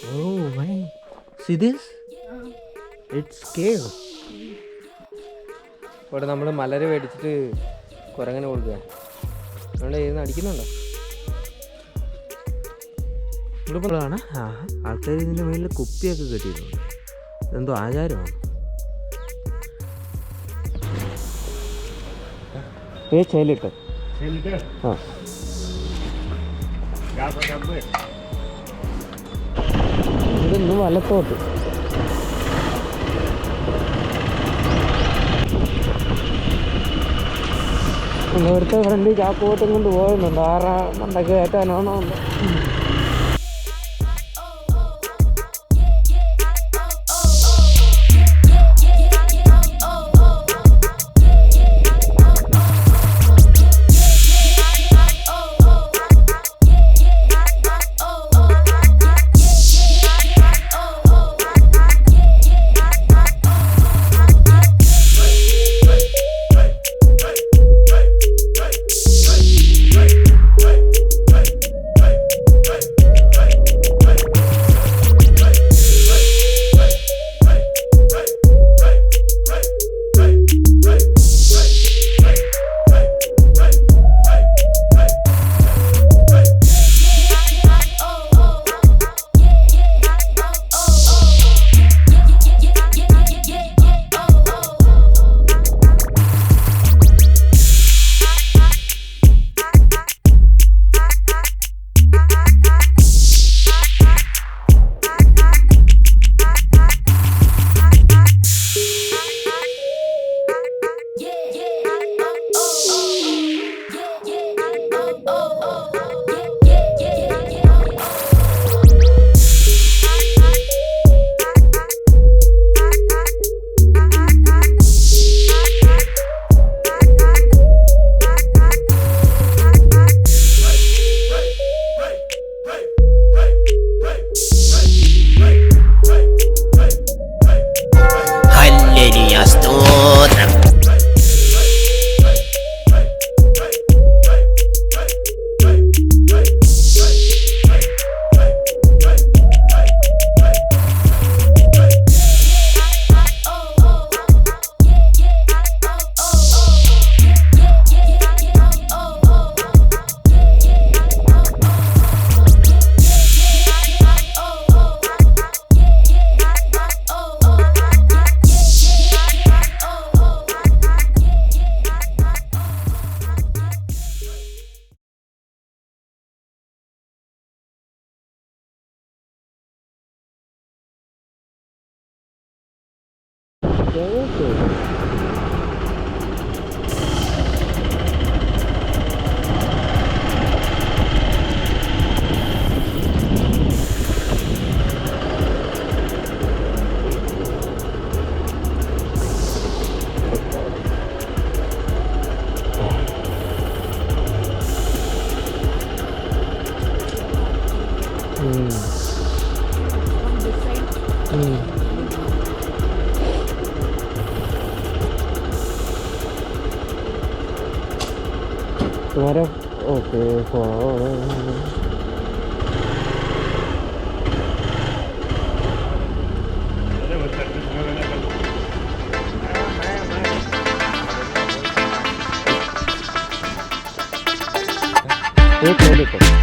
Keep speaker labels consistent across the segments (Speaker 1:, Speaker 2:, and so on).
Speaker 1: Oh man, see this? It's cave. ഇവിടെ നമ്മൾ മലര് മേടിച്ചിട്ട് കുരങ്ങനെ കൊടുക്കുക. അതുകൊണ്ട് ഇരുന്ന് അടിക്കുന്നുണ്ടോ? ഇവിടെയാണ് ആൾക്കാർ ഇതിൻ്റെ മേലിൽ കുപ്പിയൊക്കെ കെട്ടിയിട്ടുണ്ട്. ഇതെന്തോ ആചാരമാണ്. ചെല്ലിട്ട് ആ ഇതൊന്ന് വലത്തോട്ട്. ഇവിടുത്തെ ഫ്രണ്ട് ചാക്കോട്ടും കൊണ്ട് പോകുന്നുണ്ട്. മണ്ടൊക്കെ കയറ്റാനാണോ? तुम्हारा ओके एक मिनट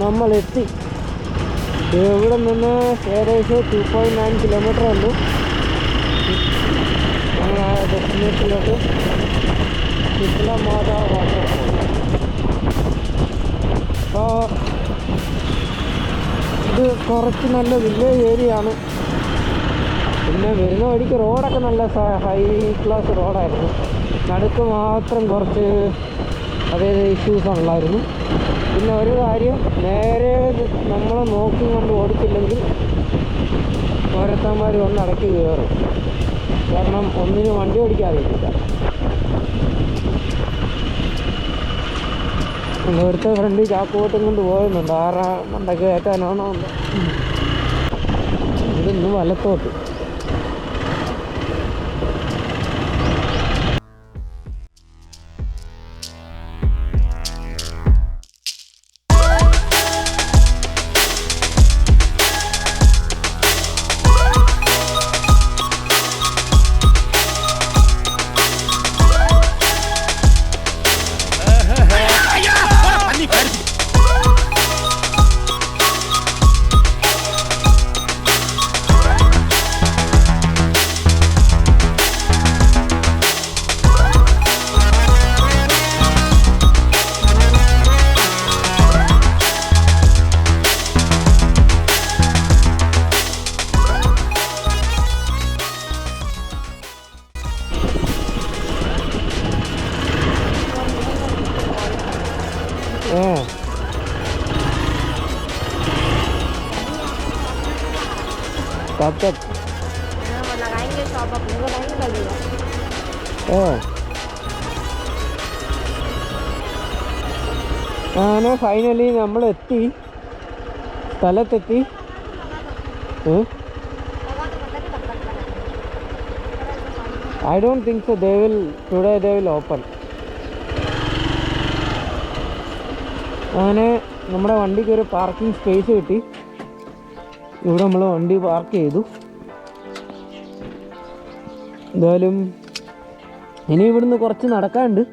Speaker 1: നമ്മളെത്തി. ഇവിടെ നിന്ന് ഏകദേശം 2.9 കിലോമീറ്റർ ഉള്ളൂ ഞങ്ങൾ ആ ഡെസ്റ്റിനേഷനിലോട്ട്. ശിത്ലമാത വാട്ടർഫോൾ. അപ്പോൾ ഇത് കുറച്ച് നല്ല വില്ലേജ് ഏരിയ ആണ്. പിന്നെ വരുന്ന വഴിക്ക് റോഡൊക്കെ നല്ല ഹൈ ക്ലാസ് റോഡായിരുന്നു. നടുക്ക് മാത്രം കുറച്ച് അതായത് ഇഷ്യൂസ് ഉള്ളായിരുന്നു. പിന്നെ ഒരു കാര്യം, നേരെ നമ്മൾ നോക്കി കൊണ്ട് ഓടിച്ചില്ലെങ്കിൽ ഓരോരുത്തന്മാർ വന്ന് അടക്കി കയറും. കാരണം ഒന്നിനും വണ്ടി ഓടിക്കാറില്ല. ഒരുത്ത ഫ്രണ്ട് ചാക്കുപോട്ടും കൊണ്ട് പോകുന്നുണ്ട്. മണ്ടയ്ക്ക് കയറ്റാനാണോ എന്തോ. ഇതൊന്ന് വലത്തോട്ട്. Cocok.
Speaker 2: Mà लगाएंगे तो आप अपने को टाइम लगेगा.
Speaker 1: അങ്ങനെ ഫൈനലി നമ്മളെത്തി, സ്ഥലത്തെത്തി. I don't think so. Today they will open. അങ്ങനെ നമ്മുടെ വണ്ടിക്ക് ഒരു പാർക്കിംഗ് സ്പേസ് കിട്ടി. ഇവിടെ നമ്മൾ വണ്ടി പാർക്ക് ചെയ്തു. എന്തായാലും ഇനി ഇവിടുന്ന് കുറച്ച് നടക്കാനുണ്ട്.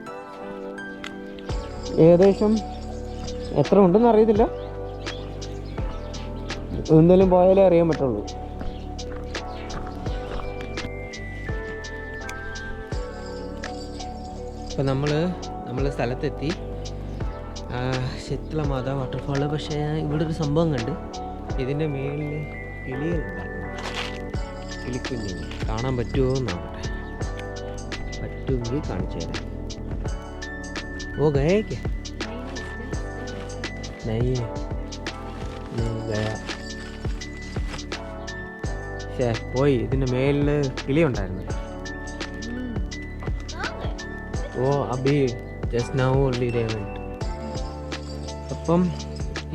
Speaker 1: ഏകദേശം എത്ര ഉണ്ടെന്ന് അറിയത്തില്ല. എന്തായാലും പോയാലേ അറിയാൻ പറ്റുള്ളൂ. അപ്പം നമ്മൾ സ്ഥലത്തെത്തി, ശിത്ലമാത വാട്ടർഫാള്. പക്ഷേ ഇവിടെ ഒരു സംഭവം കണ്ട്, ഇതിൻ്റെ മേളിൽ കിളികളുണ്ടായിരുന്നു. കിളിക്കുഞ്ഞ് കാണാൻ പറ്റുമോ എന്നാവട്ടെ. പറ്റുമെങ്കിൽ കാണിച്ചു തരാം. ഓ ഗയ പോയി. ഇതിൻ്റെ മേളിൽ കിളി ഉണ്ടായിരുന്നു. ഓ അബി just now only they went. അപ്പം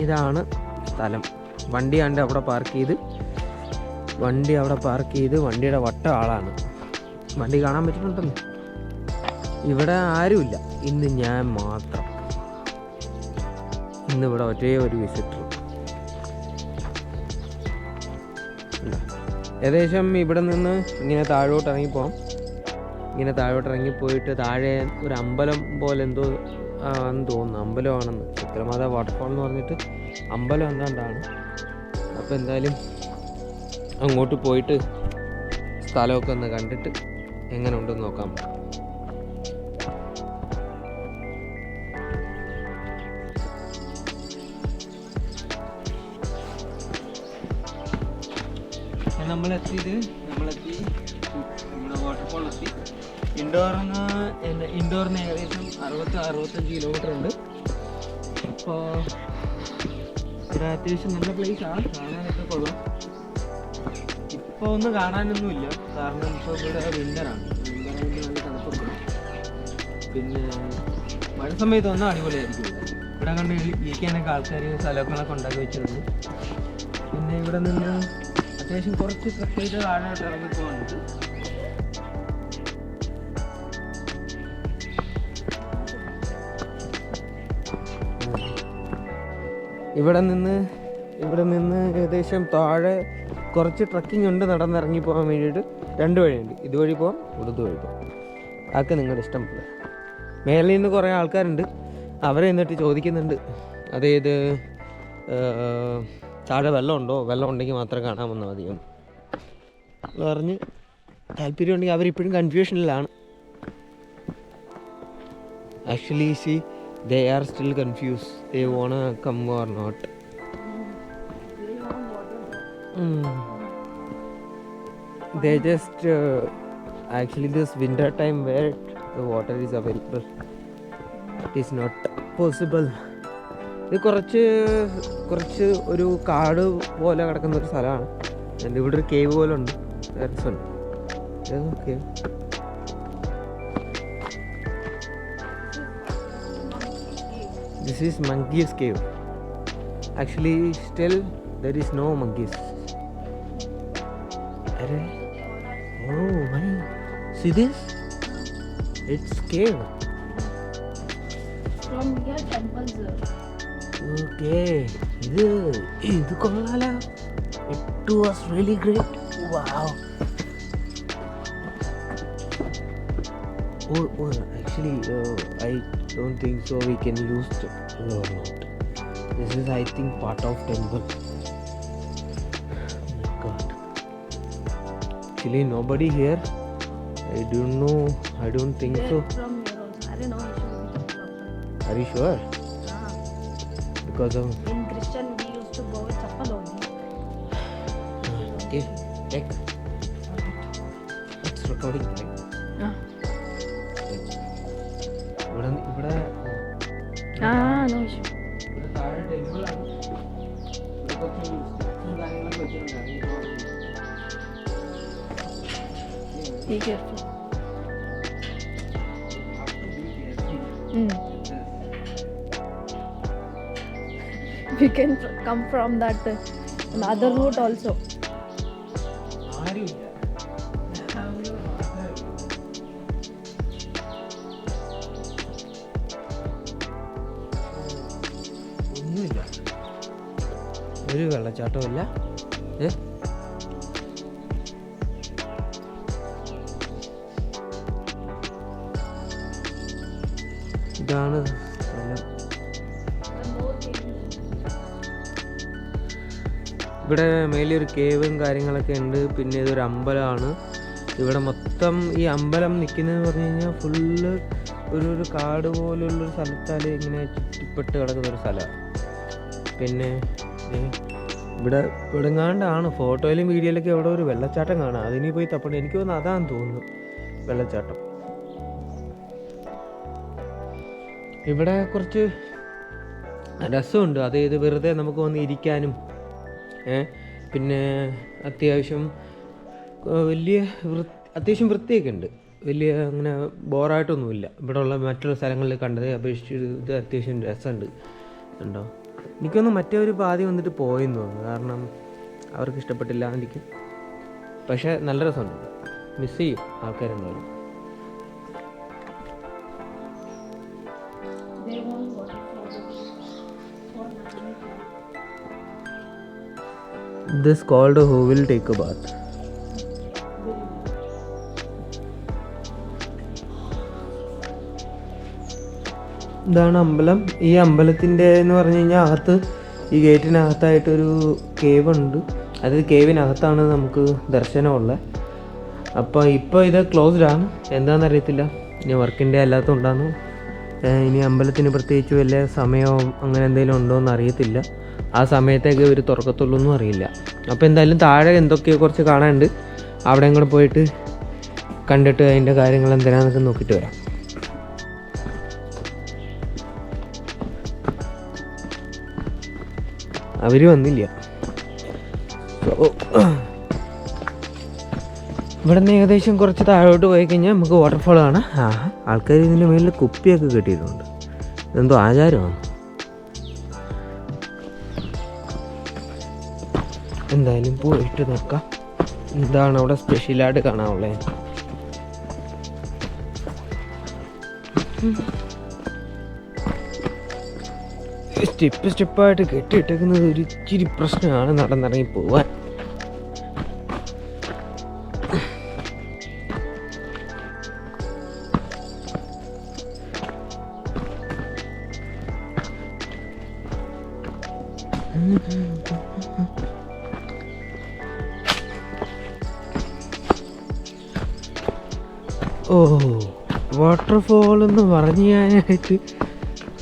Speaker 1: ഇതാണ് സ്ഥലം. വണ്ടി കണ്ട് അവിടെ പാർക്ക് ചെയ്ത് വണ്ടിയുടെ വട്ടം ആളാണ്. വണ്ടി കാണാൻ പറ്റുന്നുണ്ടെന്ന്. ഇവിടെ ആരുമില്ല, ഇന്ന് ഞാൻ മാത്രം. ഇന്നിവിടെ ഒരേ ഒരു വിസിറ്റർ. ഏകദേശം ഇവിടെ നിന്ന് ഇങ്ങനെ താഴോട്ട് ഇറങ്ങിപ്പോകാം. ഇങ്ങനെ താഴോട്ട് ഇറങ്ങിപ്പോയിട്ട് താഴെ ഒരു അമ്പലം പോലെ എന്തോ ആണെന്ന് തോന്നുന്നു. അമ്പലമാണെന്ന്, ശിത്ലമാത വാട്ടർഫോൾ എന്ന് പറഞ്ഞിട്ട് അമ്പലം എന്താണ്ടാണ്. അപ്പോൾ എന്തായാലും അങ്ങോട്ട് പോയിട്ട് സ്ഥലമൊക്കെ ഒന്ന് കണ്ടിട്ട് എങ്ങനെ ഉണ്ടെന്ന് നോക്കാം. നമ്മളെത്തി നമ്മുടെ വാട്ടർഫോൾ എത്തി. ഇൻഡോറിന് ഏകദേശം 60-65 കിലോമീറ്റർ ഉണ്ട്. അപ്പോൾ ഇത് അത്യാവശ്യം നല്ല പ്ലേസാണ്, കാണാനൊക്കെ കൊള്ളാം. ഇപ്പോൾ ഒന്നും കാണാനൊന്നുമില്ല, കാരണം ഇപ്പോൾ ഇവിടെ വിൻ്ററാണ്. നല്ല തണുപ്പുണ്ട്. പിന്നെ മഴ സമയത്തൊന്നും അടിപൊളിയായിരിക്കും. ഇവിടെ കണ്ട് ഇരിക്കാനൊക്കെ ആൾക്കാർ സ്ഥലങ്ങളൊക്കെ ഉണ്ടാക്കി വെച്ചിട്ടുണ്ട്. പിന്നെ ഇവിടെ നിന്ന് അത്യാവശ്യം കുറച്ച് ട്രക്ക് ചെയ്ത് താഴോട്ട് ഇറങ്ങി പോകുന്നുണ്ട്. ഇവിടെ നിന്ന് ഏകദേശം താഴെ കുറച്ച് ട്രക്കിംഗ് ഉണ്ട്. നടന്നിറങ്ങി പോകാൻ വേണ്ടിയിട്ട് 2 വഴിയുണ്ട്. ഇതുവഴി പോകാം, ഇവിടുത്തെ വഴി പോകാം. അതൊക്കെ നിങ്ങളുടെ ഇഷ്ടം പോലെ. മേലിൽ നിന്ന് കുറേ ആൾക്കാരുണ്ട്. അവരെ എന്നിട്ട് ചോദിക്കുന്നുണ്ട്, അതായത് താഴെ വെള്ളമുണ്ടോ, വെള്ളം ഉണ്ടെങ്കിൽ മാത്രം കാണാൻ വന്നാൽ മതിയെന്ന് പറഞ്ഞ് താല്പര്യം ഉണ്ടെങ്കിൽ അവരിപ്പോഴും കൺഫ്യൂഷനിലാണ്. Actually see they are still confused, they wanna come or not. They just actually this winter time where the water is available, it is not possible. ഇത് കുറച്ച് ഒരു കാട് പോലെ കിടക്കുന്ന ഒരു സ്ഥലമാണ്. എൻ്റെ ഇവിടെ ഒരു കേവ് പോലെ ഉണ്ട്. Cave This is monkey's cave. Actually, still there is no monkeys. Oh my! See this? It's cave.
Speaker 2: From here temples.
Speaker 1: Okay. This kollala. It was really great. Wow. Oh, actually, I don't think so we can use it or not. This is, I think, part of temple. Oh my God. Actually, nobody here. I don't know. I don't think so.
Speaker 2: From here also. I don't know.
Speaker 1: Are you sure?
Speaker 2: Yeah.
Speaker 1: Because of
Speaker 2: In Christian we used to go with chappal only.
Speaker 1: okay, check. It's recording, right?
Speaker 2: Yeah.
Speaker 1: ഇവിടെ
Speaker 2: No issue.
Speaker 1: ഇവിടെ താഴെ temple ആണ്. ഇവിടെ കുറച്ച് കാര്യങ്ങളൊക്കെ വെച്ചിട്ടുണ്ട്.
Speaker 2: Be careful. We can come from that another route also.
Speaker 1: ആരുമില്ല. ഒന്നുമില്ല, ഒരു വെള്ളച്ചാട്ടമില്ല. ഇതാണ് സ്ഥലം. ഇവിടെ മേലൊരു കേവും കാര്യങ്ങളൊക്കെ ഉണ്ട്. പിന്നെ ഇതൊരു അമ്പലമാണ്. ഇവിടെ മൊത്തം ഈ അമ്പലം നിൽക്കുന്നതെന്ന് പറഞ്ഞു കഴിഞ്ഞാൽ ഫുള്ള് ഒരു കാട് പോലുള്ളൊരു സ്ഥലത്താൽ ഇങ്ങനെ ചുറ്റിപ്പെട്ട് കിടക്കുന്നൊരു സ്ഥലമാണ്. പിന്നെ ഇവിടെ ഇവിടെങ്ങാണ്ടാണ് ഫോട്ടോയിലും വീഡിയോയിലൊക്കെ എവിടെ ഒരു വെള്ളച്ചാട്ടം കാണാം. അതിനി പോയി തപ്പണം. എനിക്ക് തോന്നുന്നു അതാന്ന് തോന്നുന്നു വെള്ളച്ചാട്ടം. ഇവിടെ കുറച്ച് രസമുണ്ട്. അതായത് വെറുതെ നമുക്ക് വന്ന് ഇരിക്കാനും പിന്നെ അത്യാവശ്യം അത്യാവശ്യം വൃത്തിയൊക്കെ ഉണ്ട്. വലിയ അങ്ങനെ ബോറായിട്ടൊന്നുമില്ല. ഇവിടെ ഉള്ള മറ്റുള്ള സ്ഥലങ്ങളിൽ കണ്ടത് അപേക്ഷിച്ച് ഇത് അത്യാവശ്യം രസമുണ്ട്. ഉണ്ടോ? എനിക്കൊന്നും മറ്റേ ഒരു പാതി വന്നിട്ട് പോയെന്ന് തോന്നുന്നു. കാരണം അവർക്ക് ഇഷ്ടപ്പെട്ടില്ല എനിക്ക്. പക്ഷേ നല്ല രസമുണ്ട്. മിസ് ചെയ്യും ആൾക്കാരുണ്ടാവും. This called who will take a bath. ഇതാണ് അമ്പലം. ഈ അമ്പലത്തിൻ്റെ എന്ന് പറഞ്ഞു കഴിഞ്ഞാൽ അകത്ത് ഈ ഗേറ്റിനകത്തായിട്ടൊരു കേവ് ഉണ്ട്. അതായത് കേവിനകത്താണ് നമുക്ക് ദർശനമുള്ളത്. അപ്പോൾ ഇപ്പോൾ ഇത് ക്ലോസ്ഡ് ആണ്. എന്താണെന്ന് അറിയത്തില്ല. ഇനി വർക്കിൻ്റെ അല്ലാത്തതുകൊണ്ടാണ്. ഇനി അമ്പലത്തിന് പ്രത്യേകിച്ച് വല്ല സമയമോ അങ്ങനെ എന്തെങ്കിലും ഉണ്ടോ എന്ന് അറിയത്തില്ല. ആ സമയത്തേക്ക് ഇവർ തുറക്കത്തുള്ളൂ എന്നും അറിയില്ല. അപ്പോൾ എന്തായാലും താഴെ എന്തൊക്കെയോ കുറച്ച് കാണാനുണ്ട്. അവിടെയും കൂടെ പോയിട്ട് കണ്ടിട്ട് അതിൻ്റെ കാര്യങ്ങൾ എന്തിനാന്നൊക്കെ നോക്കിയിട്ട് വരാം. അവർ വന്നില്ല. ഇവിടെ നിന്ന് ഏകദേശം കുറച്ച് താഴോട്ട് പോയി കഴിഞ്ഞാൽ നമുക്ക് വാട്ടർഫോൾ കാണാം. ആൾക്കാർ ഇതിൻ്റെ മേലിൽ കുപ്പിയൊക്കെ കെട്ടിയിട്ടുണ്ട്. ഇതെന്തോ ആചാരമാണ്. എന്തായാലും പോയിട്ട് നോക്കാം എന്താണ് അവിടെ സ്പെഷ്യലായിട്ട് കാണാനുള്ളത്. സ്റ്റെപ്പായിട്ട് കെട്ടിയിട്ടേക്കുന്നത് ഒരു ഇച്ചിരി പ്രശ്നമാണ് നടന്നിറങ്ങി പോവാൻ. ഓ, വാട്ടർഫോൾ എന്ന് പറഞ്ഞാനായിട്ട്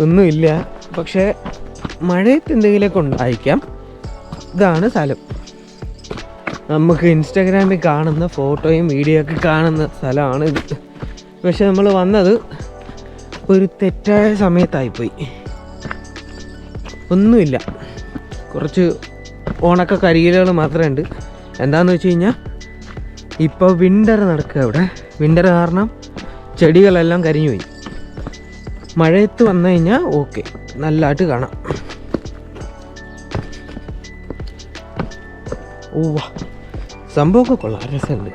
Speaker 1: ഒന്നുമില്ല, പക്ഷേ മഴയത്ത് എന്തെങ്കിലുമൊക്കെ ഉണ്ടായിരിക്കാം. ഇതാണ് സ്ഥലം. നമുക്ക് ഇൻസ്റ്റാഗ്രാമിൽ കാണുന്ന ഫോട്ടോയും വീഡിയോ ഒക്കെ കാണുന്ന സ്ഥലമാണ് ഇത്. പക്ഷെ നമ്മൾ വന്നത് ഒരു തെറ്റായ സമയത്തായിപ്പോയി. ഒന്നുമില്ല, കുറച്ച് ഉണക്ക കരിയിലുകൾ മാത്രമേ ഉണ്ട്. എന്താണെന്ന് വെച്ച് കഴിഞ്ഞാൽ ഇപ്പോൾ വിൻ്റർ നടക്കുക ഇവിടെ. വിൻ്റർ കാരണം ചെടികളെല്ലാം കരിഞ്ഞു പോയി. മഴയത്ത് വന്നു കഴിഞ്ഞാൽ ഓക്കെ, നല്ലതായിട്ട് കാണാം. ഓ, സംഭവമൊക്കെ കൊള്ളാം, രസമുണ്ട്.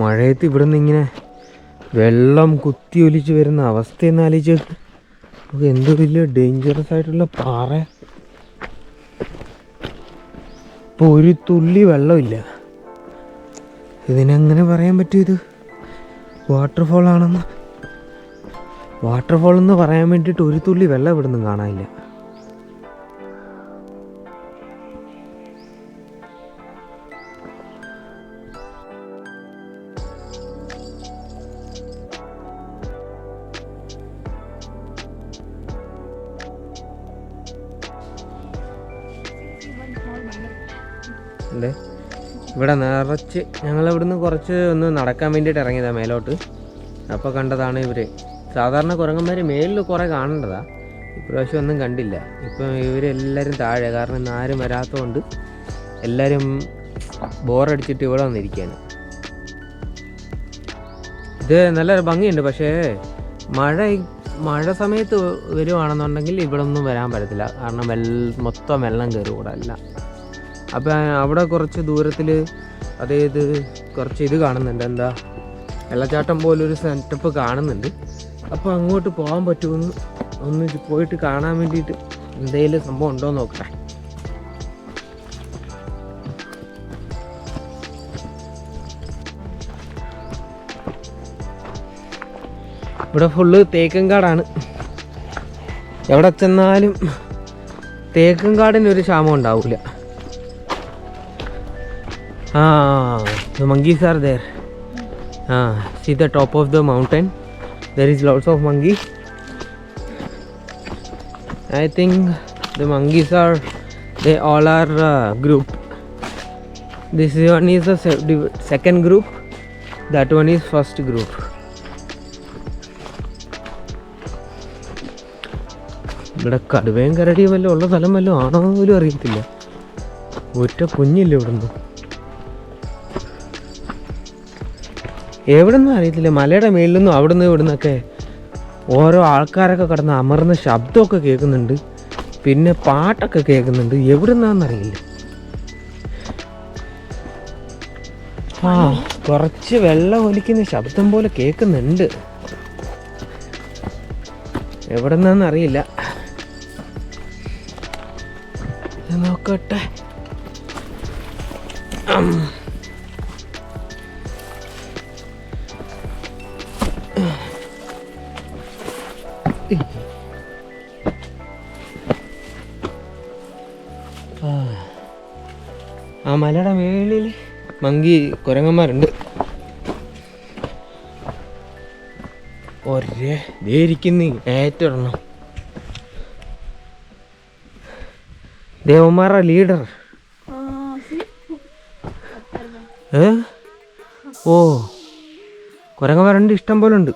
Speaker 1: മഴയത്ത് ഇവിടെ നിന്ന് ഇങ്ങനെ വെള്ളം കുത്തി ഒലിച്ച് വരുന്ന അവസ്ഥയെന്ന് ആലോചിച്ച് നമുക്ക് എന്ത് വലിയ ഡേഞ്ചറസ് ആയിട്ടുള്ള പാറ. ഇപ്പോൾ ഒരു തുള്ളി വെള്ളമില്ല. ഇതിനെങ്ങനെ പറയാൻ പറ്റും ഇത് വാട്ടർഫോൾ ആണെന്ന്? വാട്ടർഫോൾ എന്ന് പറയാൻ വേണ്ടിയിട്ട് ഒരു തുള്ളി വെള്ളം ഇവിടെ നിന്നും കാണാനില്ല. അല്ലേ, ഇവിടെ നിറച്ച് ഞങ്ങളിവിടുന്ന് കുറച്ച് ഒന്ന് നടക്കാൻ വേണ്ടിയിട്ട് ഇറങ്ങിയതാണ് മേലോട്ട്. അപ്പോൾ കണ്ടതാണ് ഇവർ. സാധാരണ കുരങ്ങന്മാർ മേലിൽ കുറേ കാണേണ്ടതാണ്, ഇപ്രാവശ്യം ഒന്നും കണ്ടില്ല. ഇപ്പം ഇവരെല്ലാവരും താഴെ, കാരണം ഇന്ന് ആരും വരാത്തതുകൊണ്ട് എല്ലാവരും ബോറടിച്ചിട്ട് ഇവിടെ വന്നിരിക്കുകയാണ്. ഇത് നല്ലൊരു ഭംഗിയുണ്ട്, പക്ഷേ മഴ സമയത്ത് വരുവാണെന്നുണ്ടെങ്കിൽ ഇവിടെ ഒന്നും വരാൻ പറ്റത്തില്ല, കാരണം മൊത്തം വെള്ളം കയറും ഇവിടെ അല്ല. അപ്പം അവിടെ കുറച്ച് ദൂരത്തിൽ അതായത് കുറച്ച് ഇത് കാണുന്നുണ്ട്, എന്താ വെള്ളച്ചാട്ടം പോലൊരു സെറ്റപ്പ് കാണുന്നുണ്ട്. അപ്പോൾ അങ്ങോട്ട് പോകാൻ പറ്റുമെന്ന് ഒന്ന് പോയിട്ട് കാണാൻ വേണ്ടിയിട്ട് എന്തെങ്കിലും സംഭവം ഉണ്ടോ എന്ന് നോക്കട്ടെ. ഇവിടെ ഫുള്ള് തേക്കും കാടാണ്. എവിടെ ചെന്നാലും തേക്കും കാടിനൊരു ക്ഷാമം ഉണ്ടാവില്ല. The monkeys are there. See the top of the mountain. There is lots of monkeys. I think the monkeys they all are group. This one is the second group. That one is first group. ഇവിടെ കടുവയും കരടിയും വല്ലതും ഉള്ള സ്ഥലം വല്ലതും ആണോ പോലും അറിയത്തില്ല. ഒറ്റ കുഞ്ഞില്ല ഇവിടുന്ന്. എവിടെ നിന്നും അറിയത്തില്ല. മലയുടെ മേളിൽ നിന്നും അവിടെ നിന്ന് ഇവിടെ നിന്നൊക്കെ ഓരോ ആൾക്കാരൊക്കെ കിടന്ന് അമർന്ന ശബ്ദമൊക്കെ കേൾക്കുന്നുണ്ട്, പിന്നെ പാട്ടൊക്കെ കേൾക്കുന്നുണ്ട്. എവിടെ നിന്നാണെന്നറിയില്ല. കുറച്ച് വെള്ളം ഒലിക്കുന്ന ശബ്ദം പോലെ കേൾക്കുന്നുണ്ട്, എവിടെ നിന്നാണെന്നറിയില്ല. നോക്കട്ടെ. ആ മലയുടെ മേളിൽ കുരങ്ങന്മാരുണ്ട്. ഒരേ ഇരിക്കുന്നു ഏറ്റെണ്ണം. ദേവന്മാരുടെ ലീഡർ. ഓ, കുരങ്ങന്മാരുണ്ട്, ഇഷ്ടം പോലെ ഉണ്ട്.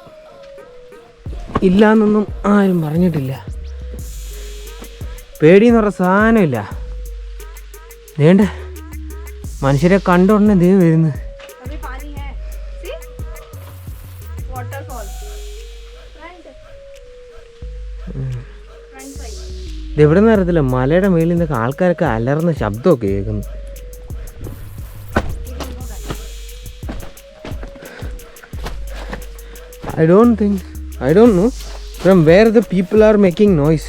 Speaker 1: ഇല്ലയെന്നൊന്നും ആരും പറഞ്ഞിട്ടില്ല. പേടിയെന്ന് പറഞ്ഞ സാധനമില്ല. വേണ്ട, മനുഷ്യരെ കണ്ടോടനെ ദേ വരുന്നു. ഇതെവിടെ നിന്ന് അറിയത്തില്ല, മലയുടെ മേളിൽ നിന്നൊക്കെ ആൾക്കാരൊക്കെ അലർന്ന ശബ്ദമൊക്കെ കേൾക്കുന്നു. I don't know from where the people are making noise.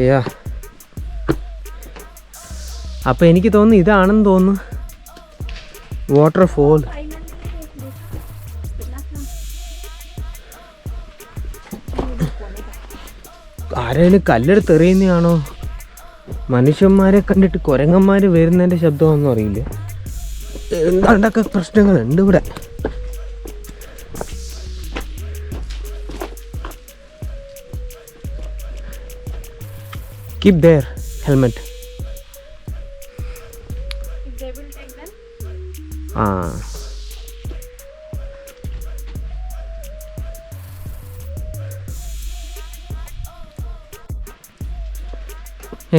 Speaker 1: യാ അപ്പം എനിക്ക് തോന്നുന്നു ഇതാണെന്ന് തോന്നുന്നു വാട്ടർഫോൾ. ആരെങ്കിലും കല്ലെടുത്ത് എറിയുന്നതാണോ മനുഷ്യന്മാരെ കണ്ടിട്ട് കുരങ്ങന്മാർ വരുന്നതിൻ്റെ ശബ്ദമൊന്നും അറിയില്ല. എന്താണ്ടൊക്കെ പ്രശ്നങ്ങളുണ്ട് ഇവിടെ. Keep there helmet. ആ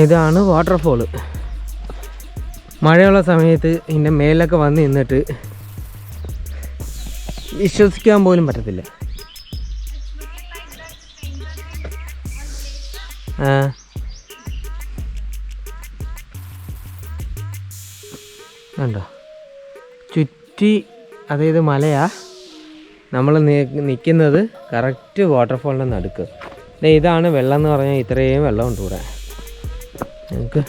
Speaker 1: ഇതാണ് വാട്ടർഫോള്. മഴയുള്ള സമയത്ത് ഇതിൻ്റെ മേലൊക്കെ വന്ന് നിന്നിട്ട് വിശ്വസിക്കാൻ പോലും പറ്റത്തില്ല. കണ്ടോ ചുറ്റി, അതായത് മലയാ. നമ്മൾ നിൽക്കുന്നത് കറക്റ്റ് വാട്ടർഫോളിൻ്റെ നടുക്ക്. ഇതാണ് വെള്ളം എന്ന് പറഞ്ഞാൽ ഇത്രയും വെള്ളമുണ്ട് ഇവിടെ. ഞങ്ങൾക്ക്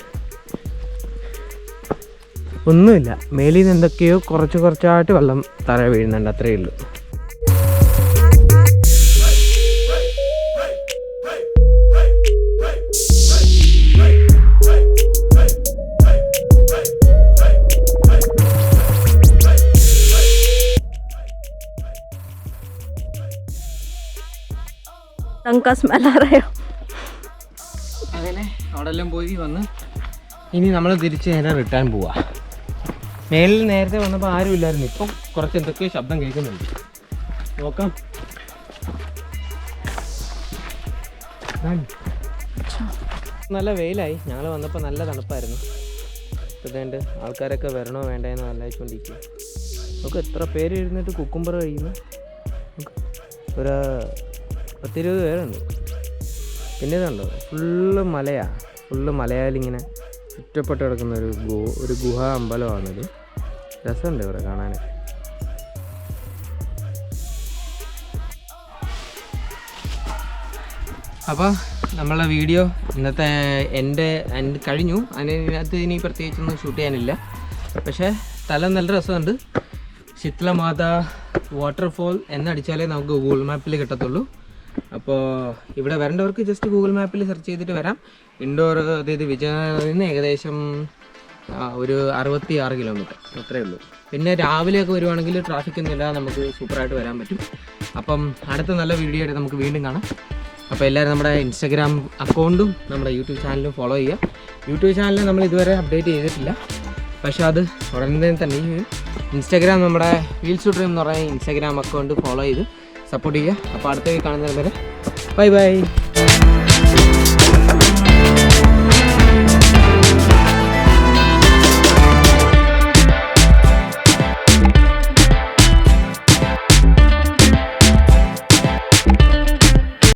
Speaker 1: ഒന്നുമില്ല, മേലിൽ നിന്ന് എന്തൊക്കെയോ കുറച്ചായിട്ട് വെള്ളം തറ വീഴുന്നുണ്ട്, അത്രയേ ഉള്ളൂ. അങ്ങനെ അവിടെ എല്ലാം പോയി വന്ന് ഇനി നമ്മൾ തിരിച്ച് നേരെ റിട്ടേൺ പോവാ. മേലിൽ നേരത്തെ വന്നപ്പോൾ ആരും ഇല്ലായിരുന്നു, ഇപ്പം കുറച്ച് എന്തൊക്കെയോ ശബ്ദം കേൾക്കുന്നുണ്ട്. നോക്കാം. നല്ല വെയിലായി, ഞങ്ങൾ വന്നപ്പോൾ നല്ല തണുപ്പായിരുന്നു. അതുകൊണ്ട് ആൾക്കാരൊക്കെ വരണോ വേണ്ടതെന്ന് ആലോചിച്ചുകൊണ്ടിരിക്കുക. നമുക്ക് എത്ര പേര് ഇരുന്നിട്ട് കുക്കുംബർ കഴിയുന്നു, ഒരു 10-20 പേരുണ്ട്. പിന്നെ ഇതുണ്ടോ ഫുള്ള് മലയാണ്, ഫുള്ള് മലയാലിങ്ങനെ ചുറ്റപ്പെട്ട് കിടക്കുന്ന ഒരു ഗുഹ അമ്പലമാണിത്. രസമുണ്ട് ഇവിടെ കാണാൻ. അപ്പോൾ നമ്മളെ വീഡിയോ ഇന്നത്തെ എൻ്റെ കഴിഞ്ഞു. അതിനകത്ത് ഇനി പ്രത്യേകിച്ചൊന്നും ഷൂട്ട് ചെയ്യാനില്ല. പക്ഷേ സ്ഥലം നല്ല രസമുണ്ട്. ശിത്ലമാത വാട്ടർഫോൾ എന്നടിച്ചാലേ നമുക്ക് ഗൂഗിൾ മാപ്പിൽ കിട്ടത്തുള്ളൂ. അപ്പോൾ ഇവിടെ വരേണ്ടവർക്ക് ജസ്റ്റ് ഗൂഗിൾ മാപ്പിൽ സെർച്ച് ചെയ്തിട്ട് വരാം. ഇൻഡോർ, അതായത് വിജയനഗരത്തിൽ നിന്ന് ഏകദേശം ഒരു 66 കിലോമീറ്റർ അത്രയേ ഉള്ളൂ. പിന്നെ രാവിലെയൊക്കെ വരുവാണെങ്കിൽ ട്രാഫിക് ഒന്നും ഇല്ലാതെ നമുക്ക് സൂപ്പറായിട്ട് വരാൻ പറ്റും. അപ്പം അടുത്ത നല്ല വീഡിയോ ആയിട്ട് നമുക്ക് വീണ്ടും കാണാം. അപ്പോൾ എല്ലാവരും നമ്മുടെ ഇൻസ്റ്റാഗ്രാം അക്കൗണ്ടും നമ്മുടെ യൂട്യൂബ് ചാനലും ഫോളോ ചെയ്യുക. യൂട്യൂബ് ചാനൽ നമ്മൾ ഇതുവരെ അപ്ഡേറ്റ് ചെയ്തിട്ടില്ല, പക്ഷേ അത് ഉടനെ തന്നെ ഇൻസ്റ്റാഗ്രാം നമ്മുടെ വീൽസ് ടു ഡ്രീം എന്ന് പറയുന്ന ഇൻസ്റ്റാഗ്രാം അക്കൗണ്ട് ഫോളോ ചെയ്ത് സപ്പോർട്ട് ചെയ്യുക. അപ്പോൾ അടുത്ത കാണുന്നത് വരെ ബൈ ബൈ.